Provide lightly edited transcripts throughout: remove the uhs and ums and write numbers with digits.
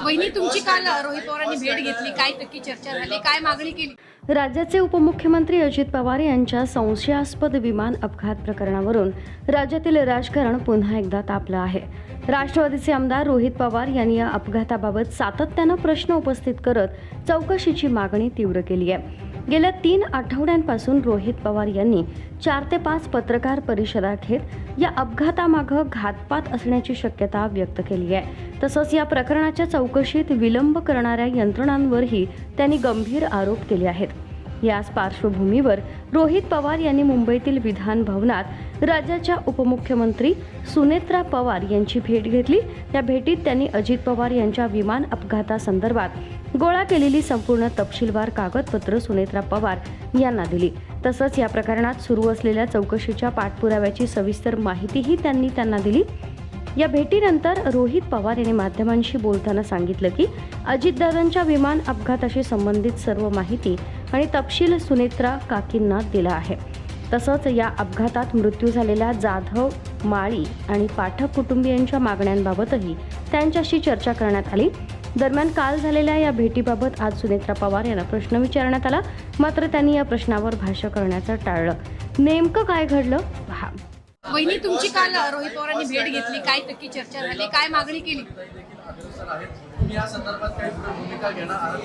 वहिनी, तुमची काल रोहित पवारांनी भेट घेतली, काय नक्की चर्चा झाली, काय मागणी केली? राज्याचे उपमुख्यमंत्री अजित पवार यांच्या संशयास्पद विमान अपघात प्रकरणावरून राज्यातील राजकारण पुन्हा एकदा तापलं आहे. राष्ट्रवादीचे आमदार रोहित पवार यांनी या अपघाताबाबत सातत्यानं प्रश्न उपस्थित करत चौकशीची मागणी तीव्र केली आहे. गेल्या 3 आठवड्यांपासून रोहित पवार यांनी 4 ते 5 पत्रकार परिषदा घेत या अपघातामागं घातपात असण्याची शक्यता व्यक्त केली आहे. तसंच या प्रकरणाच्या चौकशीत विलंब करणाऱ्या यंत्रणांवरही त्यांनी गंभीर आरोप केले आहेत. याच पार्श्वभूमीवर रोहित पवार यांनी मुंबईतील विधान भवनात राज्याच्या उपमुख्यमंत्री सुनेत्रा पवार यांची भेट घेतली. या भेटीत त्यांनी अजित पवार यांच्या विमान अपघातासंदर्भात गोळा केलेली संपूर्ण तपशीलवार कागदपत्र सुनेत्रा पवार यांना दिली. तसंच या प्रकरणात सुरू असलेल्या चौकशीच्या पाठपुराव्याची सविस्तर माहितीही त्यांना दिली. या भेटीनंतर रोहित पवार यांनी माध्यमांशी बोलताना सांगितलं की अजितदादांच्या विमान अपघाताशी संबंधित सर्व माहिती आणि तपशील सुनेत्रा काकींना दिला आहे. तसंच या अपघातात मृत्यू झालेल्या जाधव, माळी आणि पाठक कुटुंबियांच्या मागण्यांबाबतही त्यांच्याशी चर्चा करण्यात आली. दरम्यान काल झालेल्या या भेटीबाबत आज सुनेत्रा पवार यांना प्रश्न विचारण्यात आला, मात्र त्यांनी या प्रश्नावर भाष्य करण्याचं टाळलं. नेमकं काय घडलं पहा. वहिनी, तुमची काल रोहित पवारांनी भेट घेतली, काय नक्की चर्चा झाली, काय मागणी केली? तुम्ही या संदर्भात काही भूमिका घेणार आहात?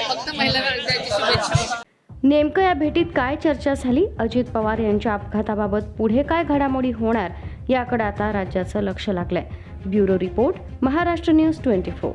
फक्त महिलांना शुभेच्छा. नेमकं या भेटीत काय चर्चा झाली, अजित पवार यांच्या अपघाताबाबत पुढे काय घडामोडी होणार याकडे आता राज्याचं लक्ष लागलंय. Bureau report, Maharashtra news 24.